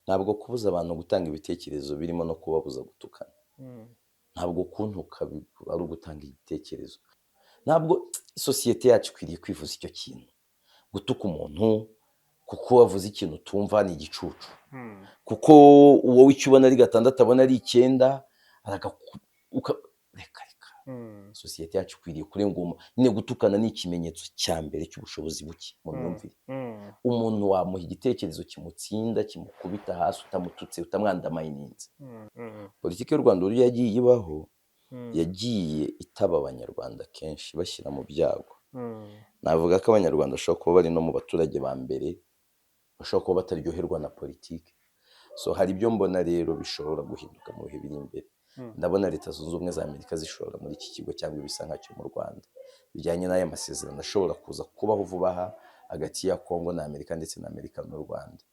ntabwo kubuza abantu gutanga ibitekerezo birimo no kubabuza gutukana. Ntabwo kuntuka ari ugutanga igitekerezo. Ntabwo sosiyete yacu ikwiriye kwivuza icyo kintu. Gutuka umuntu kuko wavuze ikintu utumva ni igicucu. Kuko wowe icyo ubona ari 6 abona ari 9, reka. Sosiyete yacu ikwiriye kurenguma. Nyine gutukana ni ikimenyetso cya mbere cy'ubushobozi buke mu myumvire. Umuntu wamuha igitekerezo kimutsinda, kimukubita hasi, utamututse, utamwandamayininze. Politiki y'u Rwanda uburyo yagiye ibaho, yagiye itaba abanyarwanda kenshi bashyira mu byago. Navuga ko abanyarwanda bashobora kuba bari no mu baturage ba mbere bashobora kuba bataryoherwa na politiki. So hari ibyo mbona rero bishobora guhinduka mu bihe biri imbere. Ndabona Leta Zunze Ubumwe za Amerika zishobora muri iki kigo cyangwa ibisa nkacyo mu Rwanda bijyanye n'aya masezerano ashobora kuza kubaho vuba aha hagati ya Kongo na Amerika ndetse na Amerika n'u Rwanda.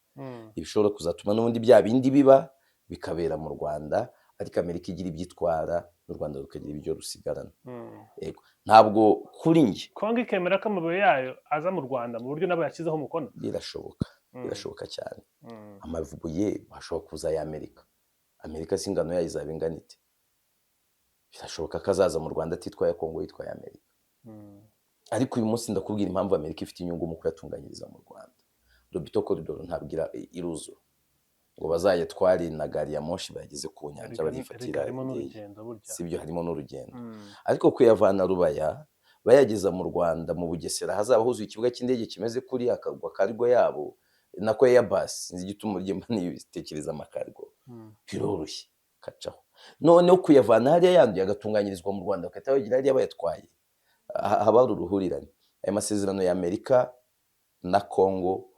Ibishobora kuzatuma n'ubundi bya bindi biba bikabera mu Rwanda, ariko Amerika igira ibyitwara n'u Rwanda rukagira ibyo rusigarana. Yego, ntabwo kuri njye Kongo ikemera ko amabuye yayo aza mu Rwanda mu buryo nabo yashyizeho umukono. Birashoboka cyane. Amabuye ashobora kuza ya Amerika si ingano yayo izaba ingana ite? Birashoboka ko azaza mu Rwanda atitwaye Kongo yitwaye Amerika. Ariko uyu munsi ndakubwira impamvu Amerika ifite inyungu mu kuyatunganyiriza mu Rwanda. Lobito Corridor ntabwo iruzura ngo bazayatware na gari ya moshi bageze ku nyanja barifatira. Sibyo, harimo n'urugendo. Ariko kuyavana Rubaya bayageza mu Rwanda mu Bugesera hazaba huzuye ikibuga cy'indege kimeze kuri akagwa kargo yabo nako Airbus, sinzi igituma urye nibitekereza amakargo. Biroroshye kacaho. Noneho kuyavana hariya yanduye agatunganyirizwa mu Rwanda bakahita bagira hariya bayatwaye. Haba hari uruhurirane. Aya masezerano ya Amerika na Kongo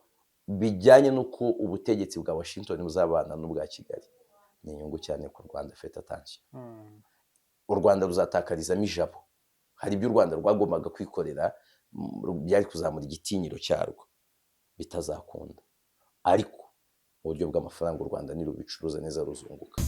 bijyanye n'uko ubutegetsi bwa Washington buzabana n'ubwa Kigali ni inyungu cyane ku Rwanda. Fete attention. U Rwanda ruzatakarizamo ijabo. Hari ibyo u Rwanda rwagombaga kwikorera byari kuzamura igitinyiro cyarwo bitazakunda, ariko mu buryo bw'amafaranga u Rwanda nirubicuruza neza ruzunguka.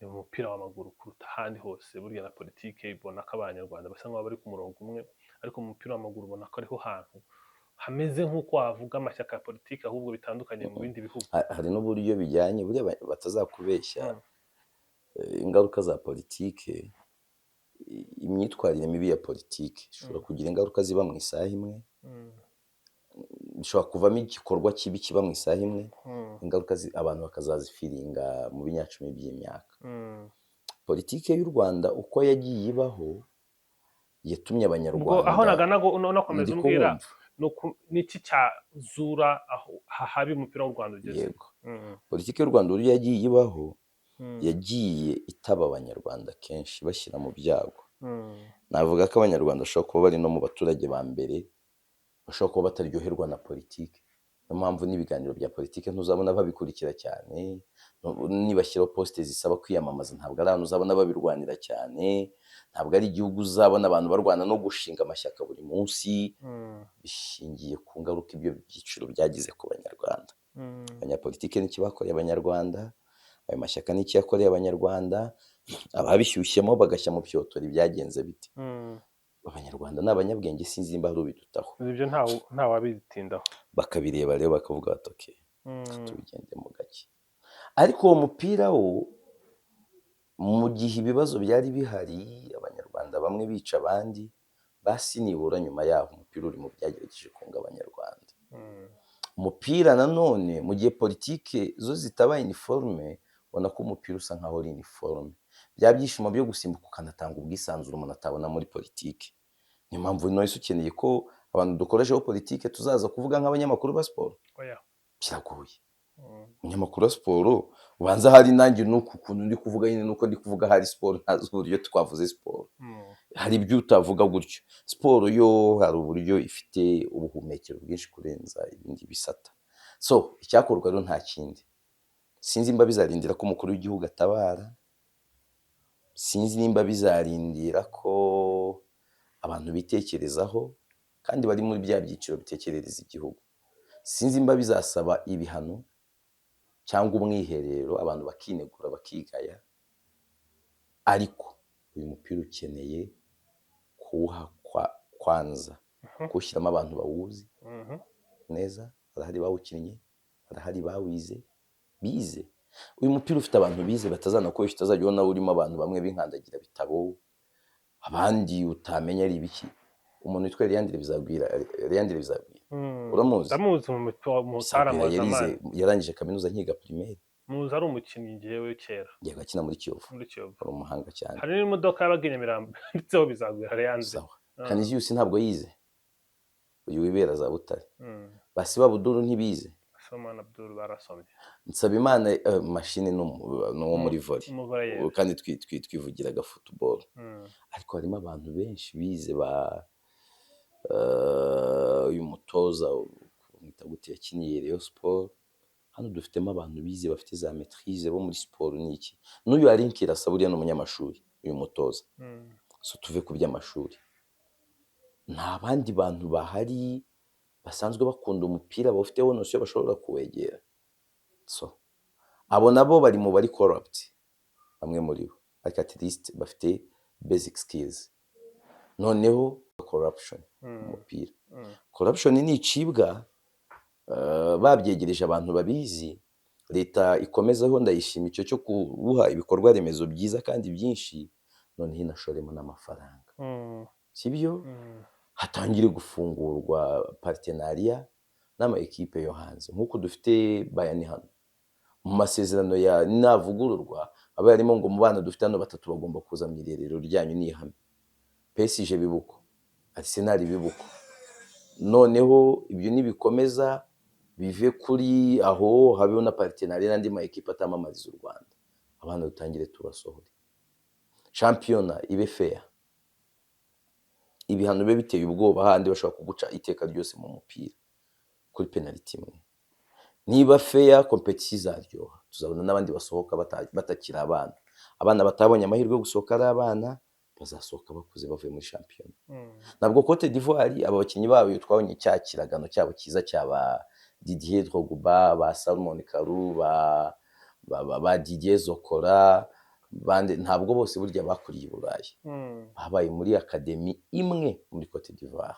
Umupira w'amaguru kuruta ahandi hose burya na politike ibona ko abanyarwanda basa nk'aho bari ku murongo umwe, ariko mu mupira w'amaguru ubona ko ariho hantu hameze nk'uko wavuga amashyaka ya politike ahubwo bitandukanye mu bindi bihugu. Hari n'uburyo bijyanye burya batazakubeshya ingaruka za politike. Imyitwarire mibi ya politike ishobora kugira ingaruka ziba mu isaha imwe, bishobora kuvamo igikorwa kibi kiba mu isaha imwe, ingaruka abantu bakazazifiringa mu binyacumi by'imyaka. Politike y'u Rwanda uko yagiye ibaho yatumye abanyarwanda aho nagana no komeza umbwira niki cyazura aho habi umupira w'u Rwanda ugeze. Yego, politike y'u Rwanda uburyo yagiye ibaho yagiye itaba abanyarwanda kenshi bashyira mu byago. Navuga ko abanyarwanda bashobora kuba bari no mu baturage ba mbere bashobora kuba bataryoherwa na politiki. Niyo mpamvu n'ibiganiro bya politiki ntuzabona babikurikira cyane. Nibashyiraho posite zisaba kwiyamamaza ntabwo ari ahantu uzabona babirwanira cyane. Ntabwo ari igihugu uzabona abantu barwana no gushinga amashyaka buri munsi. Bishingiye ku ngaruka ibyo byiciro byagize ku banyarwanda. Abanyapolitiki n'iki bakoreye abanyarwanda, ayo mashyaka n'iki yakoreye abanyarwanda, ababishyushyemo bagashyira mu byotori byagenze biti. Abanyarwanda ni abanyabwenge, sinzi nimba hari ubidutaho. Ibyo nta wabitindaho. Bakabireba rero bakavuga bati okay, tubigende mu gake. Ariko uwo mupira wo mu gihe ibibazo byari bihari abanyarwanda bamwe bica abandi, basi nibura nyuma yaho umupira uri mu byagerageje kunga abanyarwanda. Umupira nanone mu gihe politike zo zitabaye uniforme, ubona ko umupira usa nkaho uri uniforme. Bya byishimo byo gusimbuka ukanatanga ubwisanzure umuntu atabona muri politike. Niyo mpamvu none ukeneye ko abantu dukoreshaho politike tuzaza kuvuga nk'abanyamakuru ba siporo. Biragoye. Umunyamakuru wa siporo ubanza hari nanjye nuko ukuntu ndi kuvuga nyine nuko ndi kuvuga hari siporo ntazi uburyo twavuze siporo. Hari ibyo utavuga gutyo. Siporo yo hari uburyo ifite ubuhumekero bwinshi kurenza ibindi bisata. so icyakorwa rero nta kindi, sinzi nimba bizarindira ko umukuru w'igihugu atabara, sinzi nimba bizarindira ko abantu bitekerezaho kandi bari muri bya byiciro bitekerereza igihugu, sinzi nimba bizasaba ibihano cyangwa umwiherero abantu bakinegura bakigaya, ariko uyu mupira ukeneye kuwuha kwanza, kuwushyiramo abantu bawuzi neza, barahari bawukinnye, barahari bawize, bize. Uyu mupira ufite abantu bize batazanakoresha, utazajya ubona urimo abantu bamwe b'inkandagira bitabo, abandi utamenya ari ibiki. Umuntu witwa Leandre Bizagwira, uramuzi? Ndamuzi mu Taramazamani, yarangije kaminuza nkiga primaire. muzi ari umukinnyi ngewe kera. Yego, akina muri Kiyovu. Ari umuhanga cyane. Hari n'imodoka yabaga i Nyamirambo nditseho Bizagwira Leandre. Sawa. Canisius ntabwo yize. Uyu wibera za Butare. Basiba Abdul ntibize. Somana Abdul barasomye. Nsabimana machine no muri volley. Kandi twivugiraga football. Ariko harimo abantu benshi bize uyu mutoza mwita gute yakiniye Rayon Sport. Hano dufitemo abantu bize bafite za maîtrise bo muri sport n'iki. N'uyu Arinkira Saburiya n'umunyamashuri uyu mutoza. So tuve ku by'amashuri. Nta bandi bantu bahari basanzwe bakunda umupira bafiteho nose bashobora kuwegera. So abo nabo bari mu bari corrupt, bamwe muri bo ariko at least bafite basic skills. Noneho corruption umupira, corruption ni icibwa babyegereje abantu babizi, leta ikomezaho ndayishima icyo cyo kubuha ibikorwa remezo byiza kandi byinshi, noneho inashoremo n'amafaranga, sibyo? Hatangire gufungurwa partenariat n'ama equipe yo hanze, nkuko dufite Bayern hano mu masezerano ya navugururwa aba yarimo ngo mu bana dufite hano batatu bagomba kuza mu irerero ryanyu n'ihame. PSG bibuko, Arsenal bibuko. Noneho ibyo nibikomeza bive kuri aho habeho na partenariat n'andi ma equipe atamamariza u Rwanda, abana dutangire tubasohore, championnat ibe fair, ibihano bibe biteye ubwoba, handi bashobora kuguca iteka ryose mu mupira kuri penalty imwe. Niba fair competition zaryoha, tuzabona n'abandi basohoka batakira abana batabonye amahirwe yo gusohoka ari abana bazasohoka bakuze bavuye muri champion. Nabwo Cote d'Ivoire aba bakinyi babo twabonye cyakiragano cyabo kiza cyaba Didier Drogba, ba Salomon Kalou, ba Didier Zokora, bande ntabwo bose burya bakuriye i Burayi. Babaye muri academy imwe muri Cote d'Ivoire.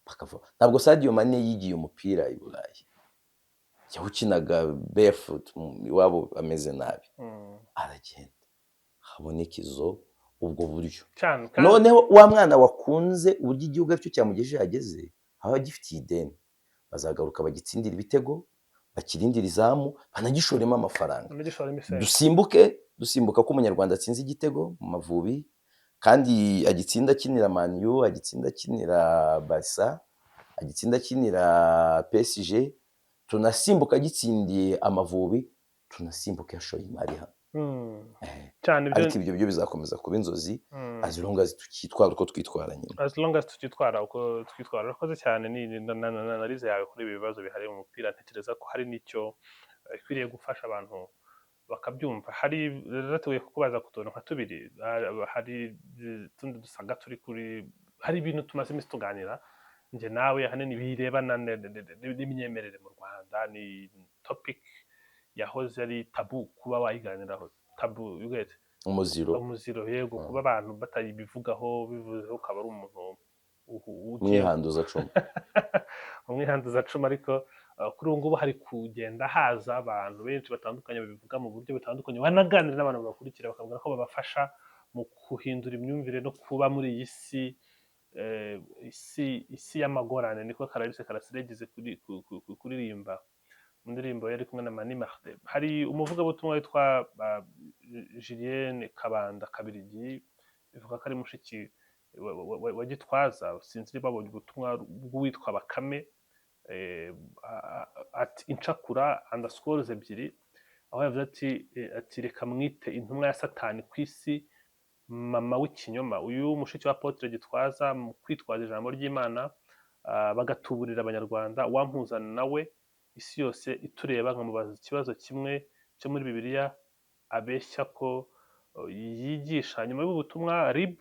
Bakava. Ntabwo Sadio Mane yigiye umupira i Burayi. Yawukinaga barefoot iwabo ameze nabi. Aragenda. Haboneka izo ubwo buryo. Noneho wa mwana wakunze uburyo igihugu aricyo cyamugejeje yageze, haba gifitiye ideni. Bazagaruka bagitsindira ibitego, bakirindira izamu, banagishoremo amafaranga. Dusimbuka ko umunyarwanda atsinze igitego mu Mavubi, kandi agitsinda akinira Man U, agitsinda akinira Barca, agitsinda akinira PSG, tunasimbuka gitsindiye Amavubi, tunasimbuka yashoye imari hano. Ariko ibyo byo bizakomeza kuba inzozi as long as tukitwara uko twitwara nyine. As long as tukitwara uko twitwara. Urakoze cyane ni analize yawe kuri ibi bibazo bihari mu mupira. Ntekereza ko hari nicyo ikwiriye gufasha abantu bakabyumva. Hari ratuye kukubaza kutonka nka tubiri, hari tundi dusanga turi kuri, hari ibintu tumaze imisi tuganira nje nawe hanini birebana n'imyemerere mu Rwanda. Ni topic yahoze ari tabu kuba wayiganiraho, tabu yugete umuziro yego, kuba abantu batayibivugaho, bivuzeho ukaba ari umuntu umwihanduza cuma umwihanduza cuma. Ariko kuri ubu ngubu hari kugenda haza abantu benshi batandukanye babivuga mu buryo butandukanye, banaganira n'abantu bakurikira bakavuga ko babafasha mu guhindura imyumvire no kuba muri iyi isi y'amagorane. Niko Clarisse Karasira yagize kuririmba mu ndirimbo yari kumwe na Mani Martin. Hari umuvugabutumwa witwa Julienne Kabanda Kabirigi, bivuga ko ari mushiki wa Gitwaza. Sinzi niba babonye ubutumwa bw'uwitwa Bakame ati incakura _ ebyiri, aho yavuze ati reka mwite intumwa ya Satani ku isi mama w'ikinyoma. Uyu mushiki wa Apotre Gitwaza mu kwitwaza ijambo ry'Imana bagatuburira abanyarwanda, wampuzana nawe isi yose itureba nkamubaza ikibazo kimwe cyo muri Bibiliya abeshya ko yigisha. Nyuma y'ubu butumwa RIB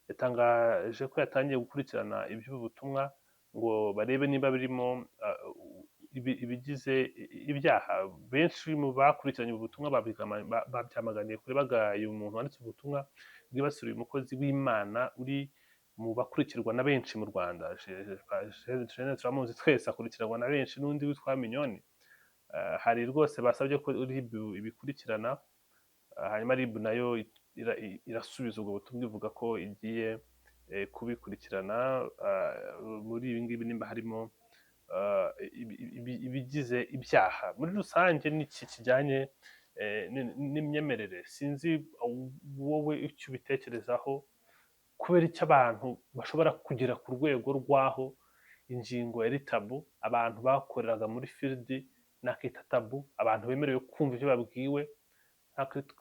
yatangaje ko yatangiye gukurikirana iby'ubu butumwa ngo barebe niba birimo ibigize ibyaha. Benshi mu bakurikiranye ubu butumwa babyamaganiye kure bagaye umuntu wanditse ubutumwa bwibasira uyu mukozi w'Imana uri mu bakurikirwa na benshi mu Rwanda. Jeanne turamuzi twese, akurikiranwa na benshi, n'undi witwa Mignone. Hari rwose basabye ko RIB ibikurikirana, hanyuma RIB nayo irasubiza ubwo butumwa ivuga ko igiye kubikurikirana muri ibi ngibi nimba harimo ibigize ibyaha. Muri rusange n'iki kijyanye n'imyemerere, sinzi wowe icyo ubitekerezaho, kubera icyo abantu bashobora kugera ku rwego rw'aho ingingo yari tabu, abantu bakoreraga muri field nakita tabu, abantu bemerewe kumva ibyo babwiwe,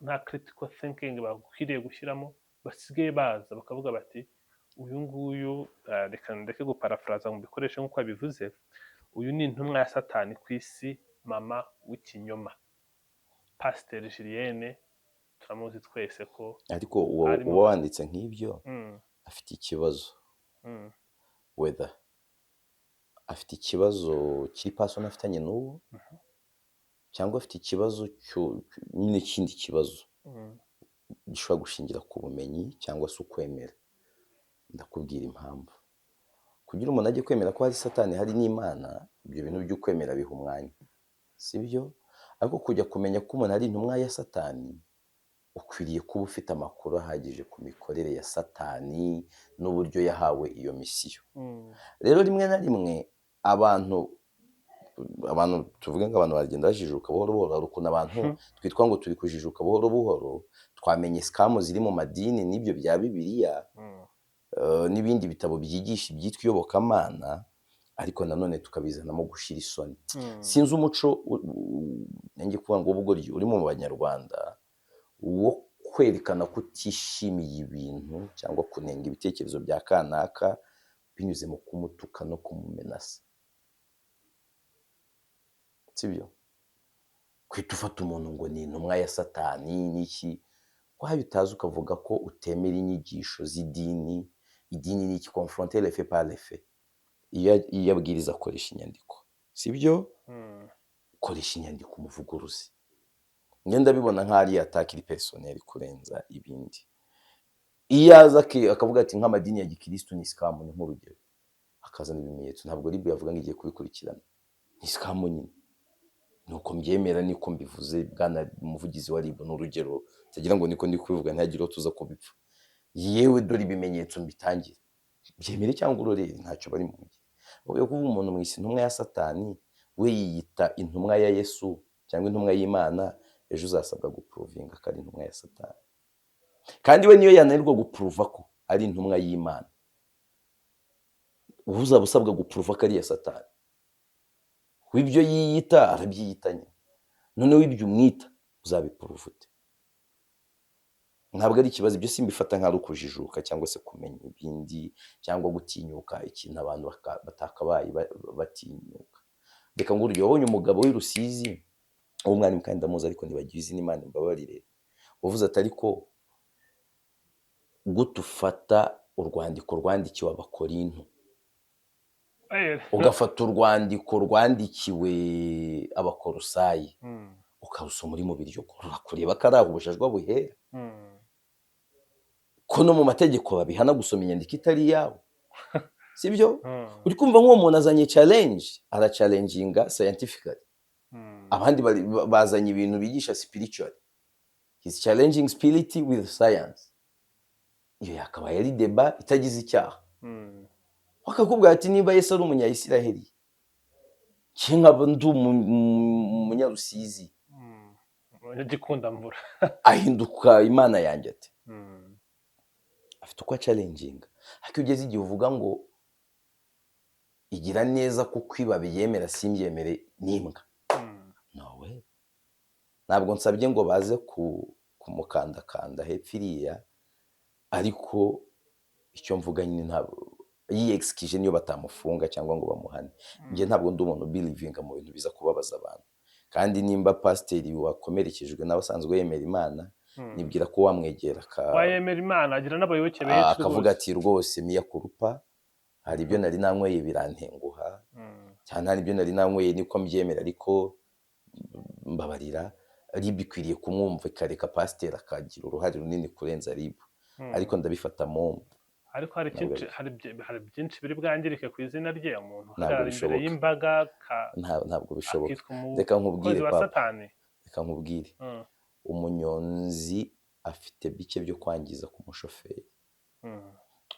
nta critical thinking bakwiriye gushyiramo, basigaye baza bakavuga bati uyu nguyu, reka ndeke guparafraza mu bikoresho nk'uko yabivuze, uyu ni intumwa ya Satani ku isi, mama w'ikinyoma. Pasiteri Julienne turamuzi twese ko ariko uwo wanditse nk'ibyo afite ikibazo, whether afite ikibazo kiri pasoni afitanye n'uwo cyangwa afite ikibazo nyine ikindi kibazo gishobora gushingira ku bumenyi cyangwa se ukwemera. Ndakubwira impamvu. Kugira umuntu ajye kwemera ko hari Satani hari n'Imana, ibyo bintu by'ukwemera biha umwanya, sibyo? Ariko kujya kumenya ko umuntu ari intumwa ya Satani, ukwiriye kuba ufite amakuru ahagije ku mikorere ya Satani n'uburyo yahawe iyo misiyo. Rero rimwe na rimwe abantu tuvuge ngo abantu bagenda bajijuka buhoro buhoro, hari ukuntu abantu twitwa ngo turi kujijuka buhoro buhoro, twamenye scam ziri mu madini n'ibyo bya Bibiliya n'ibindi bitabo byigisha ibyitwa iyobokamana, ariko nanone tukabizanamo gushira isoni. Sinzi umuco nenge kuvuga ngo ubugoryi uri mu Banyarwanda wo kwerekana ko utishimiye ibintu cyangwa kunenga ibitekerezo bya kanaka binyuze mu kumutuka no kumumenasa, sibyo? Kwita ufata umuntu ngo ni intumwa ya Satani n'iki, wayo utazi ukavuga ko utemera inyigisho z'idini. Idini ni iki? Confronter les faits par les faits. Iyo abwiriza akoresha inyandiko, sibyo? Ukoresha inyandiko umuvuguruzi. Ngenda bibona nk'ari atakiri personnel kurenza ibindi. Iyo aza akavuga ati nk'amadini ya gikristo ni scam, ni nk'urugero, akazana ibimenyetso, ntabwo RIB yavuga ngo igiye kubikurikirana. Ni scam nyine. Nuko mbyemera niko mbivuze, bwana umuvugizi wa RIB n'urugero, tagira ngo niko ndi kubivuga ntagire tuza kubipfa. Yewe dore ibimenyetso mbitangira, byemere cyangwa urorere, ntacyo bari mu gihe. Wowe kuba umuntu mu isi intumwa ya Satani, we yiyita intumwa ya Yesu cyangwa intumwa y'Imana, ejo uzasabwa guprovinga ko ari intumwa ya Satani. Kandi we niyo yananirwa guprova ko ari intumwa y'Imana, uzaba usabwa guprova ko ari iya Satani. W'ibyo yiyita arabyiyitanye, noneho ibyo umwita uzabiprova ute? Ntabwo ari ikibazo, ibyo simbifata nk'ari ukujijuka cyangwa se kumenya ibindi cyangwa gutinyuka ikintu abantu batakabaye batinyuka. Reka ngo urugero, wabonye umugabo w'i Rusizi, uwo mwarimu kandi ndamuzi ariko nibagiwe izina, Imana imbabarire, uvuze ati ariko gutufata urwandiko rwandikiwe Abakorinto, ugafata urwandiko rwandikiwe Abakolosayi ukarusoma uri mu biryo, urakureba ko ari ubujajwa buhera, ko no mu mategeko babihana gusoma inyandiko itari iyawe, sibyo? Uri kumva nk'uwo muntu azanye challenge, arachallenginga scientifically. Abandi bazanye ibintu bigisha spiritually, he's challenging spirit with science. Iyo yakabaye ari deba itagize icyaha. Wakakubwira ati niba Yesu ari umunya-Isiraheli, cyangwa ndi umunyarusizi, gikunda mvura, ahinduka Imana yanjye ate? Afite uko challenginga. Ariko ugeze igihe uvuga ngo igira neza kuko ibabi yemera simbyemere n'imbwa, nawe ntabwo nsabye ngo baze kumukandakanda hepfo iriya, ariko icyo mvuga nyine ntabwo yiyexikije niyo batamufunga cyangwa ngo bamuhane. Njye ntabwo ndi umuntu belivinga mu bintu biza kubabaza abantu, kandi nimba pasiteri wakomerekejwe nawe asanzwe yemera Imana, nibwira ko wamwegera wayemera Imana, agira n'abayoboke benshi akavuga ati rwose miya kurupa, hari ibyo nari nanyweye birantenguha, cyane hari ibyo nari nanyweye niko mbyemera, ariko mbabarira. RIB ikwiriye kumwumva ikareka pasiteri akagira uruhare runini kurenza RIB, ariko ndabifata mu ariko hari byinshi biri bwangirike ku izina rye, umuntu uhagarara imbere y'imbaga ntabwo bishoboka. Reka nkubwire papa, reka nkubwire, umunyonzi afite bike byo kwangiza ku mushoferi,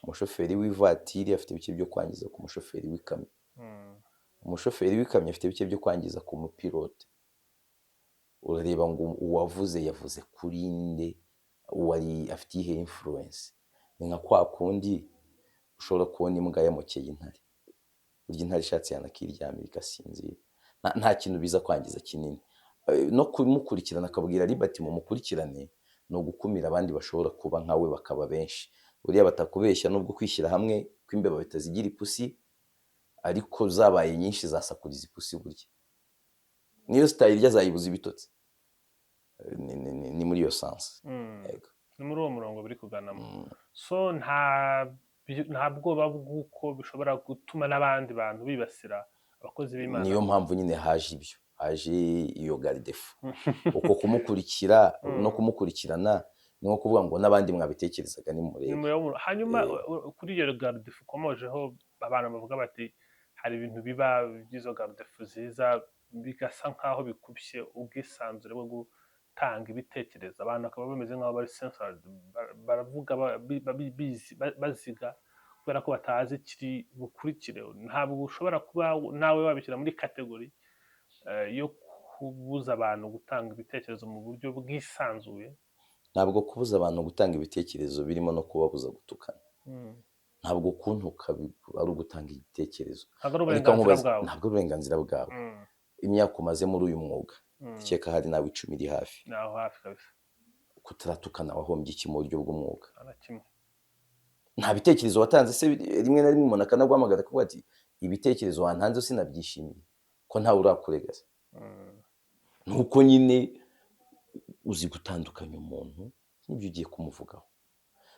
umushoferi w'ivatiri afite bike byo kwangiza ku mushoferi w'ikamyo, umushoferi w'ikamyo afite bike byo kwangiza ku mupilote. Urareba ngo uwavuze yavuze kuri nde, wari afite ihe influence. Ni nka kwa kundi ushobora kubona imbwa yamukeye intare, burya intare ishatse yanakiryamira igasinzira, nta kintu biza kwangiza kinini. No kumukurikirana akabwira RIB ati mumukurikirane, no gukumira abandi bashobora kuba nkawe bakaba benshi. Buriya batakubeshya nubwo kwishyira hamwe kw'imbeba bitazigira ipusi, ariko zabaye nyinshi zasakuriza ipusi. Burya niyo zitayirya azayibuza ibitotsi. Ni muri iyo sansi, ni muri uwo murongo biri kuganamo. So nta bwoba bw'uko bishobora gutuma n'abandi bantu bibasira abakozi b'Imana. Niyo mpamvu nyine haje iyo gardefu, uko kumukurikira no kumukurikirana ni nko kuvuga ngo n'abandi mwabitekerezaga nimurebe. Hanyuma kuri iyo gardefu ukomojeho, abantu bavuga bati hari ibintu biba by'izo gardefu ziza bigasa nkaho bikubye ubwisanzure bwo gutanga ibitekerezo. Abantu bakaba bameze nkaho bari censored, baravuga baziga kubera ko batazi kiri bukurikire. Ntabwo ushobora kuba nawe wabishyira muri kategori yo kubuza abantu gutanga ibitekerezo mu buryo bwisanzuye. Ntabwo kubuza abantu gutanga ibitekerezo birimo no kubabuza gutukana. Ntabwo kuntuka ari ugutanga igitekerezo, ntabwo ari uburenganzira bwawe. Imyaka umaze muri uyu mwuga, ndakeka hari nawe 10 iri hafi. Naho hafi kabisa. Kutaratukana wahombye iki mu buryo bw'umwuga? Nta bitekerezo watanze se? Rimwe na rimwe umuntu akanaguhamagara akavuga ati ibitekerezo wantanze sinabyishimiye, ko ntawe urakuregaza. Nuko nyine uzi gutandukanya umuntu n'ibyo ugiye kumuvugaho.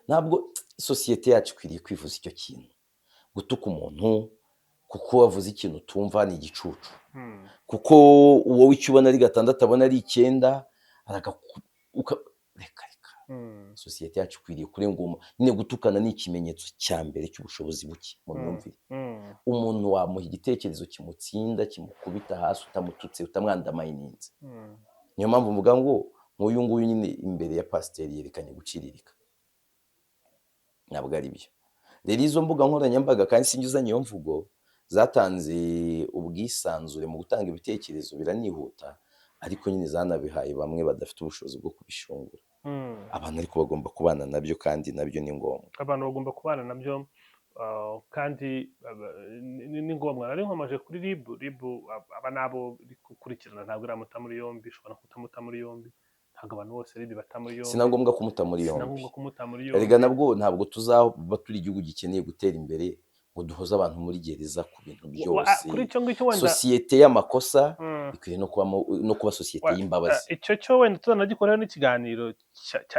Ntabwo sosiyete yacu ikwiriye kwivuza icyo kintu, gutuka umuntu kuko wavuze ikintu utumva ni igicucu, kuko wowe icyo ubona ari 6 abona ari 9, reka. Sosiyete yacu ikwiriye kurenguma nyine. Gutukana ni ikimenyetso cya mbere cy'ubushobozi buke mu myumvire. Umuntu wamuha igitekerezo kimutsinda, kimukubita hasi, utamututse, utamwandamayininze. Niyo mpamvu mvuga ngo nk'uyu nguyu nyine imbere ya pasiteri yerekanye guciririka. Ntabwo ari byo. Rero izo mbuga nkoranyambaga, kandi sinjuzanye iyo mvugo, zatanze ubwisanzure mu gutanga ibitekerezo, biranihuta, ariko nyine zanabihaye bamwe badafite ubushobozi bwo kubishungura. Abantu ariko bagomba kubana nabyo, kandi nabyo ni ngombwa. Abantu bagomba kubana nabyo, kandi ni ngombwa. Nari nkomeje kuri RIB aba nabo gukurikirana, ntabwo iramuta muri yombi, ishobora kutamuta muri yombi. Ntabwo abantu bose RIB bata muri yombi. Sinangombwa kumuta muri yombi. Erega nabwo ntabwo tuzaba turi igihugu gikeneye gutera imbere ngo duhoze abantu muri gereza ku bintu byose. Sosiyete y'amakosa ikwiriye no kuba sosiyete y'imbabazi. Icyo cyo wenda tuzanagikoraho n'ikiganiro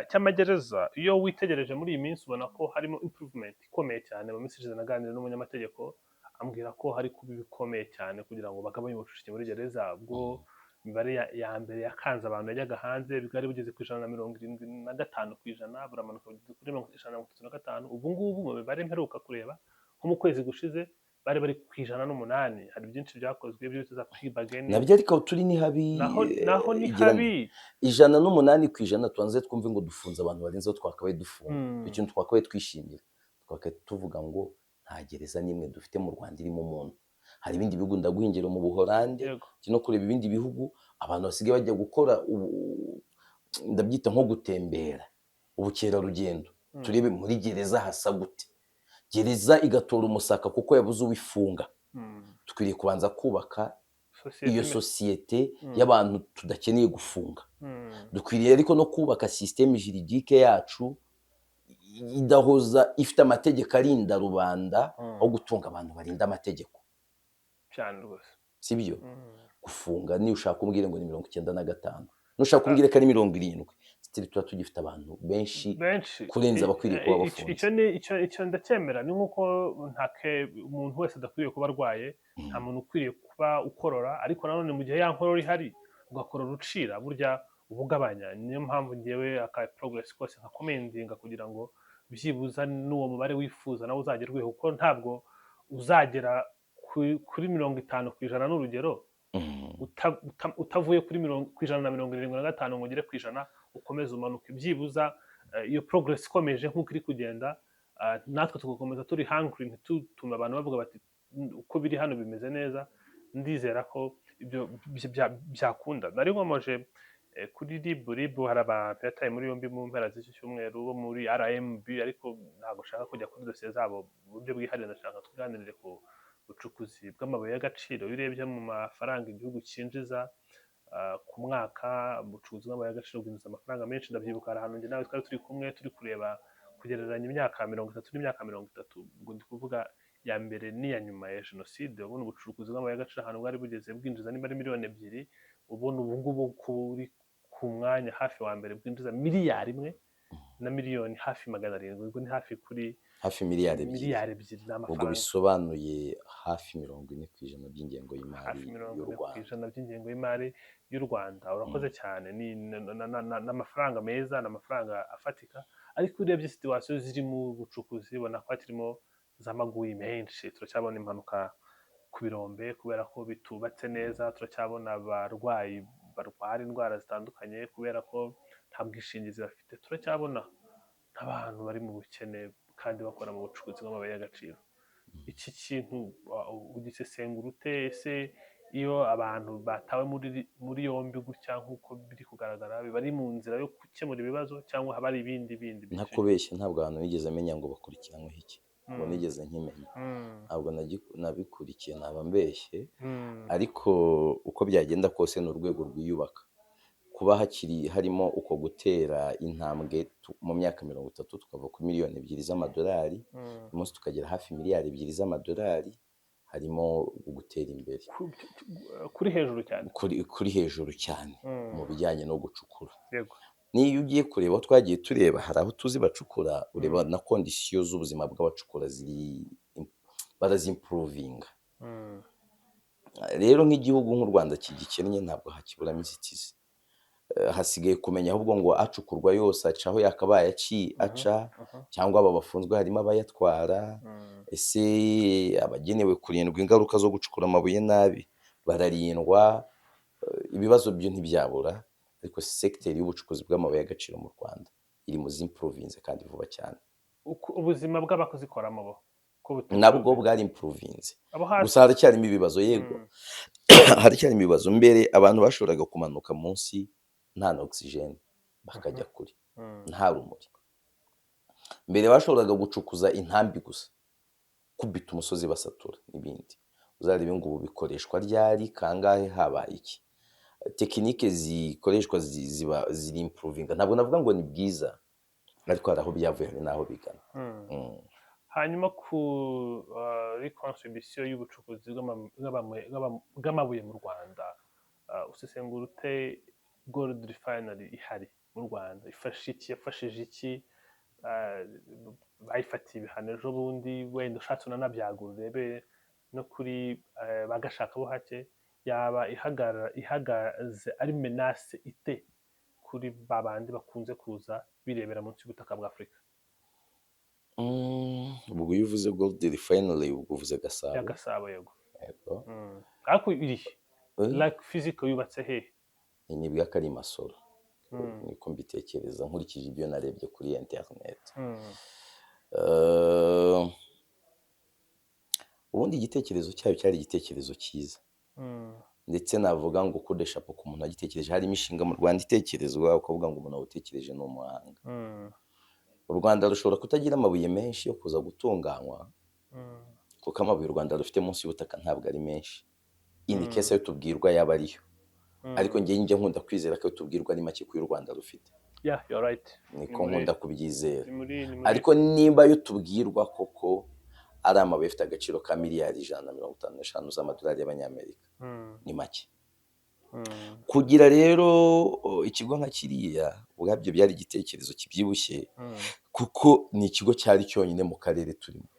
cy'amagereza. Iyo witegereje muri iyi minsi ubona ko harimo improvement ikomeye cyane. Mu minsi ishize naganira n'umunyamategeko ambwira ko hari kuba bikomeye cyane kugira ngo bagabanye ubucucike muri gereza. Ubwo imibare ya mbere yakanze abantu yajyaga hanze bwari bugeze ku 175%, buramanuka kuri 135%. Ubu ngubu mu mibare mperuka kureba nko mu kwezi gushize bari ku 108. Hari byinshi byakozwe byo tuza kwibagene. Nabyo ariko turi ni habi. Naho ni habi. 108% tuanze twumve ngo dufunze abantu barenzeho twakabaye dufunga. Ikintu twakabaye twishimira. Twakabaye tuvuga ngo nta gereza nimwe dufite mu Rwanda irimo umuntu. Hari ibindi bihugu ndaguhingiro mu Buholande, no kureba ibindi bihugu abantu basigaye bajya gukora ndabyita nko gutembera, ubukerarugendo. Turebe muri gereza hasa gute. Gereza igatora umusaka kuko yabuze uwifunga. Tukwiriye kubanza kubaka iyo sosiyete y'abantu tudakeneye gufunga. Dukwiriye ariko no kubaka systeme juridique yacu idahoza ifite amategeko arinda rubanda aho gutunga abantu barinda amategeko cyane rwose. sibyo gufunga niyo ushaka kumbwira ngo ni 95 nushaka kumbwira ko ari 70 still tuba tugifite abantu benshi kurenza abakwiriye kuba bafunze. icyo ndacyemera, ni nk'uko umuntu wese adakwiriye kuba arwaye, nta muntu ukwiriye kuba ukorora, ariko nanone mu gihe ya nkorora ihari ugakorora ucira, burya ubugabanya. niyo mpamvu ngewe aka progress kose nkakomendinga kugira ngo byibuza n'uwo mubare wifuza nawe uzagerweho, kuko ntabwo uzagera kuri 50% n'urugero utavuye kuri 175 ngo ugere ku ijana ukomeze umanuke. byibuza iyo progress ikomeje nk'uko iri kugenda, natwe tugakomeza turi hungry, ntitutume abantu bavuga bati uko biri hano bimeze neza. ndizera ko ibyo byakunda. nari nkomoje kuri RIB hari abantu yataye muri yombi mu mpera z'iki cyumweru bo muri RMB, ariko ntabwo ushaka kujya kuri dosiye zabo mu buryo bwihariye. ndashaka tuganirire ku bucukuzi bw'amabuye y'agaciro. iyo urebye mu mafaranga igihugu cyinjiza ku mwaka, ubucukuzi bw'amabuye y'agaciro bwinjiza amafaranga menshi. ndabyibuka hari ahantu njye nawe twari turi kumwe turi kureba kugereranya imyaka 30 n'imyaka 30, ubwo ndi kuvuga ya mbere n'iya nyuma ya jenoside. ubona ubucukuzi bw'amabuye y'agaciro ahantu bwari bugeze bwinjiza nimba ari 2 miliyoni, ubona ubu ngubu kuri ku mwanya hafi wa mbere bwinjiza 1 miliyari na miliyoni hafi 700. ubwo ni hafi kuri hafi miliyari 2 n'amafaranga. ubwo bisobanuye hafi 40% by'ingengo y'imari hafi y'u Rwanda. 40% by'ingengo y'imari y'u Rwanda. urakoze cyane. ni n'amafaranga meza, n'amafaranga afatika, ariko urebye situation ziri mu bucukuzi ubona ko hakirimo z'amaguyi menshi. turacyabona impanuka ku birombe kubera ko bitubatse neza. turacyabona abarwayi barwara indwara zitandukanye kubera ko nta bwishingizi bafite. turacyabona abantu bari mu bukene kandi bakora mu bucukuzi bw'amabuye y'agaciro. iki kintu ugisesengura ute? ese iyo abantu batawe muri yombi gutya nk'uko biri kugaragara, biba ari mu nzira yo gukemura ibibazo cyangwa haba ari ibindi ntakubeshye, ntabwo abantu nigeze menya ngo bakurikiranyweho iki, ngo nigeze nkimenya. ntabwo nabikurikiye, naba mbeshye. ariko uko byagenda kose ni urwego rwiyubaka. kuba harimo uko gutera intambwe mu myaka 30 tukava kuri 2 miliyoni z'amadolari, umunsi tukagera hafi 2 miliyari z'amadolari, harimo gutera imbere kuri hejuru cyane, kuri hejuru cyane mu bijyanye no gucukura. yego. niyo ugiye kureba twagiye tureba, hari aho tuzi bacukura, ureba na kondisiyo z'ubuzima bw'abacukura barazimprovinga. rero nk'igihugu nk'u Rwanda kigikennye ntabwo hakiburamo inzitizi. hasigaye kumenya ahubwo ngo acukurwa yose aca aho yakabaye aca, cyangwa aba bafunzwe harimo abayatwara. ese abagenewe kurindwa ingaruka zo gucukura amabuye nabi bararindwa? ibibazo byo ntibyabura, ariko sekiteri y'ubucukuzi bw'amabuye y'agaciro mu Rwanda iri mu zimprovinze kandi vuba cyane. ubuzima bw'abakozikoramo bo nabwo bwari improvinze, gusa haracyarimo ibibazo. yego haracyarimo ibibazo. mbere abantu bashoboraga kumanuka munsi nta oxygen bakajya kuri, nta rumuri. mbere bashoboraga gucukuza intambi gusa, kubita umusozi basatura n'ibindi. uzarebe ngubu bikoreshwa ryari, kangahe, habaye iki. tekinike zikoreshwa ziri improvinga. ntabwo navuga ngo ni bwiza, ariko hari aho byavuye, hari n'aho bigana. hanyuma kuri contribution y'ubucukuzi bw'amabuye mu Rwanda, usesengura ute gold refinery ihari mu Rwanda? yafashije iki? bayifatiye ibihano ejo bundi, wenda ushatse unanabyagura urebe no kuri bagashaka bo hake, yaba ihagaze ari menace ite kuri babandi bakunze kuza birebera munsi y'ubutaka bwa Afurika? ubwo iyo uvuze gold refinery ubwo uvuze Gasabo. ya Gasabo, yego. ariko iri like physical yubatse hehe? ni bwa kari Masoro, niko mbitekereza nkurikije ibyo narebye kuri internet. ubundi igitekerezo cyayo cyari igitekerezo cyiza, ndetse navuga ngo kudesha po ku muntu agitekereje. hari imishinga mu Rwanda itekerezwa ukavuga ngo umuntu awutekereje ni umuhanga. u Rwanda rushobora kutagira amabuye menshi yo kuza gutunganywa, kuko amabuye u Rwanda rufite munsi y'ubutaka ntabwo ari menshi. in case yo tubwirwa yaba ariyo, ariko njye njya nkunda kwizera ko tubwirwa ari make ku y'u Rwanda rufite. Yeah, you're right. Niko nkunda kubyizera. Ni muri Ariko nimba yo tubwirwa koko ari amabuye afite agaciro ka miliyari 155 z'amadolari y'abanyamerika, ni make. Kugira rero ikigo nka kiriya ubwabyo byari igitekerezo kibyibushye, kuko ni ikigo cyari cyonyine mu karere turimo,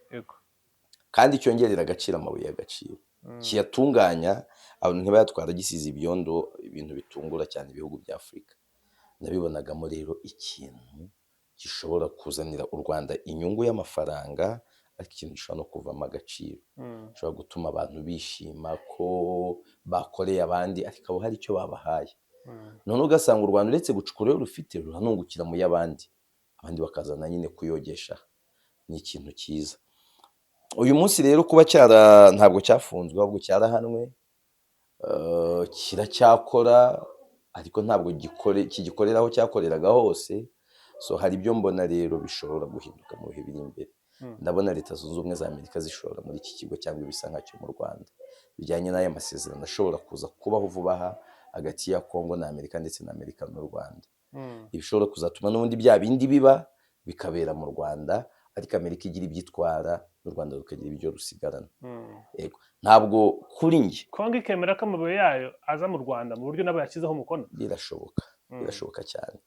kandi cyongerera agaciro amabuye y'agaciro, kiyatunganya abantu ntibayatwara gisize ibyondo, ibintu bitungura cyane ibihugu bya Afurika. Nabibonagamo rero ikintu gishobora kuzanira u Rwanda inyungu y'amafaranga, ariko ikintu gishobora no kuvamo agaciro, gishobora gutuma abantu bishima ko bakoreye abandi ariko abo hari icyo babahaye. None ugasanga u Rwanda uretse gucukura yo rufite ruranungukira mu y'abandi, abandi bakazana nyine kuyogesha. Ni ikintu cyiza. Uyu munsi rero kuba ntabwo cyafunzwe ahubwo cyarahanwe, kiracyakora ariko ntabwo kigikorera aho cyakoreraga hose. So hari ibyo mbona rero bishobora guhinduka mu bihe biri imbere. Ndabona Leta Zunze Ubumwe za Amerika zishobora muri iki kigo cyangwa ibisa nkacyo mu Rwanda, bijyanye n'aya masezerano ashobora kuza kubaho vuba aha hagati ya Kongo na Amerika, ndetse na Amerika n'u Rwanda. Ibishobora kuzatuma n'ubundi bya bindi biba bikabera mu Rwanda, ariko Amerika igira ibyitwara n'u Rwanda rukagira ibyo rusigarana. Yego, ntabwo kuri njye Kongo ikemera ko amabuye yayo aza mu Rwanda mu buryo nabo yashyizeho umukono. Birashoboka cyane.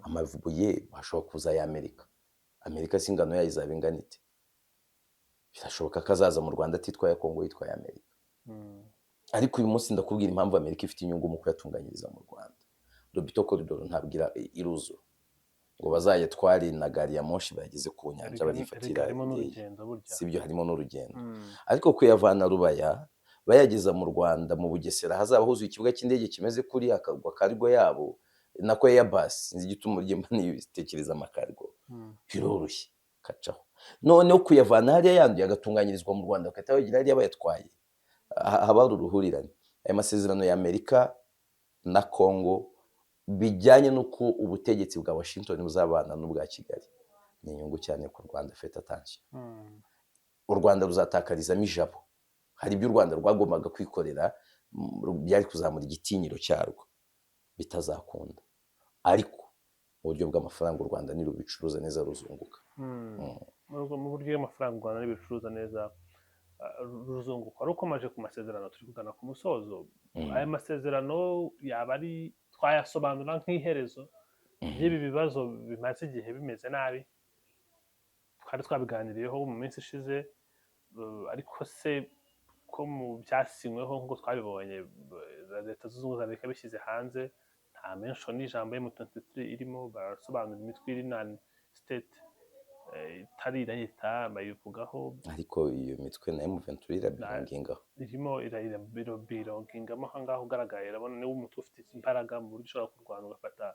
Amabuye ashobora kuza ya Amerika si ingano yayo izaba ingana ite? Birashoboka ko azaza mu Rwanda atitwaye Kongo, yitwaye Amerika. Ariko uyu munsi ndakubwira impamvu Amerika ifite inyungu mu kuyatunganyiriza mu Rwanda. Lobito Corridor ntabwo iruzura ngo bazayatware na gari ya moshi bageze ku nyanja barifatira, sibyo, harimo n'urugendo. Ariko kuyavana Rubaya bayageza mu Rwanda mu Bugesera, hazaba huzuye ikibuga cy'indege kimeze kuri akagwa kargo yabo nako Airbus, sinzi igituma urye nibitekereza amakargo, biroroshye kacaho. Noneho kuyavana hariya yanduye agatunganyirizwa mu Rwanda bakahita bagira hariya bayatwaye, haba hari uruhurirane. Aya masezerano ya Amerika na Kongo bijyanye n'uko ubutegetsi bwa Washington buzabana n'ubwa Kigali, ni inyungu cyane ku Rwanda. Fete attention, u Rwanda ruzatakarizamo ijabo. Hari ibyo u Rwanda rwagombaga kwikorera byari kuzamura igitinyiro cyarwo, bitazakunda. Ariko mu buryo bw'amafaranga u Rwanda nirubicuruza neza ruzunguka. Mu buryo bw'amafaranga u Rwanda nirubicuruza neza ruzunguka. Ari ukomeje ku masezerano turi kugana ku musozo. Aya masezerano yaba ari twayasobanura nk'iherezo ry'ibi bibazo bimaze igihe bimeze nabi, twari twabiganiriyeho mu minsi ishize, ariko se ko mu byasinyweho nk'uko twabibonye Leta Zunze Ubumwe za Amerika bishyize hanze, nta mention n'ijambo M23 irimo, barasobanura imitwe iri non state itari leta bayivugaho. Ariko iyo mitwe na M23 irabirongingaho, irimo irabirongingamo ahangaho ugaragaye. Urabona niba umutwe ufite imbaraga mu buryo ushobora kurwana ugafata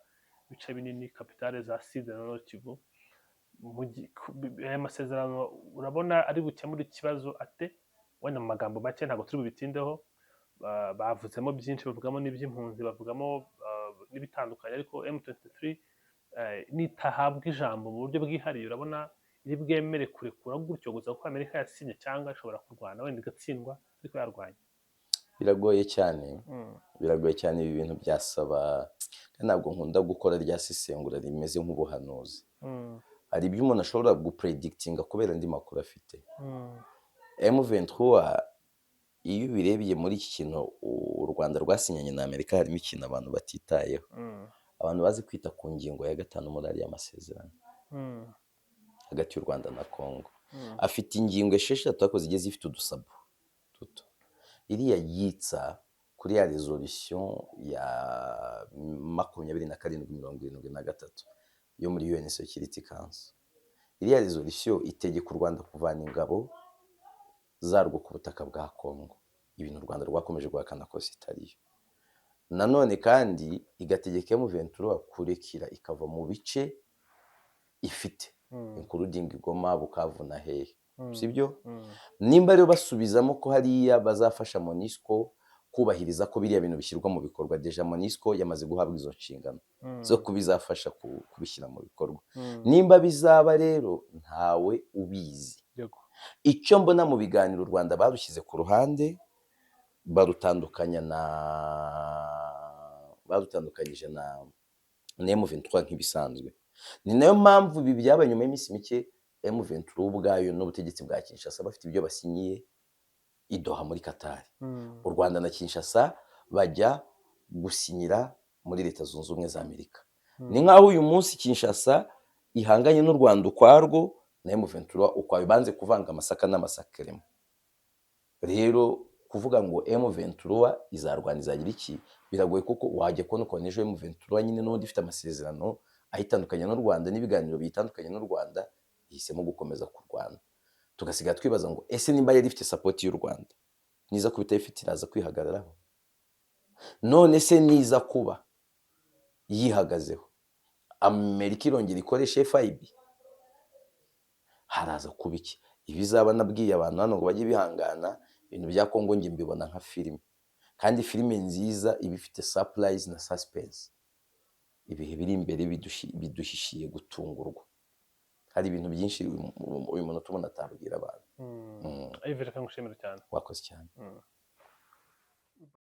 ibice binini, kapitale za Sud na Kivu. Aya masezerano urabona ari bukemura ikibazo ate? Wenda mu magambo make ntabwo turi bubitindeho, bavuzemo byinshi, bavugamo n'iby'impunzi, bavugamo n'ibitandukanye, ariko M23 nitahabwa ijambo mu buryo bwihariye, urabona iri bwemere kurekura gutyo gusa kuko Amerika yasinye, cyangwa ishobora kurwana wenda igatsindwa ariko yarwanya. Biragoye cyane ibi bintu byasaba, ntabwo nkunda gukora rya sesengura rimeze nk'ubuhanuzi. Hari ibyo umuntu ashobora gupredictinga kubera andi makuru afite. M23 iyo birebye muri iki kintu u Rwanda rwasinyanye na Amerika, harimo ikintu abantu batitayeho. Abantu bazi kwita ku ngingo ya 5 muri ariya masezerano hagati y'u Rwanda na Kongo. Afite ingingo 6 ariko zigiye zifite udusabo tuto. Iriya yitsa kuri ya resolution ya 2773 yo muri UN Security Council. Iriya resolution itegeka u Rwanda kuvana ingabo zarwo ku butaka bwa Kongo, ibintu u Rwanda rwakomeje guhakana ko sitariyo. Nanone kandi igategeka M23 kurekira ikava mu bice ifite, including Goma, Bukavu na hehe, sibyo? Nimba rero basubizamo ko hariya bazafasha MONUSCO kubahiriza ko biriya bintu bishyirwa mu bikorwa, deja MONUSCO yamaze guhabwa izo nshingano zo kubizafasha kubishyira mu bikorwa. Nimba bizaba rero ntawe ubizi. Icyo mbona mu biganiro u Rwanda barushyize ku ruhande, barutandukanya badutandukanyije na M23 nk'ibisanzwe. Ni nayo mpamvu ibi byabaye nyuma y'iminsi mike M23 ubwayo n'ubutegetsi bwa Kinshasa bafite ibyo basinyiye i Doha muri Qatar. U Rwanda na Kinshasa bajya gusinyira muri Leta Zunze Ubumwe za Amerika. Ni nk'aho uyu munsi Kinshasa ihanganye n'u Rwanda ukwarwo na M23 ukwayo, banze kuvanga amasaka n'amasakeremo. Rero kuvuga ngo M23 izarwana izagira iki biragoye, kuko wajya kubona ukuntu ejo M23 nyine n'undi ifite amasezerano ahitandukanye n'u Rwanda n'ibiganiro bitandukanye n'u Rwanda ihisemo gukomeza kurwana. Tugasiga twibaza ngo ese nimba yari ifite support y'u Rwanda niza kubita ifite iraza kwihagararaho, none se niza kuba yihagazeho Amerika irongera ikoresha FIB, haraza kuba iki? Ibizaba nabwiye abantu hano ngo bajye bihangana, ibintu bya Kongo nge mbibona nka filime, kandi filime nziza iba ifite surprise na suspense. Ibihe biri imbere biduhishiye gutungurwa, hari ibintu byinshi uyu muntu tubona atabwira abantu. Ivere kangushimira cyane. Wakoze cyane.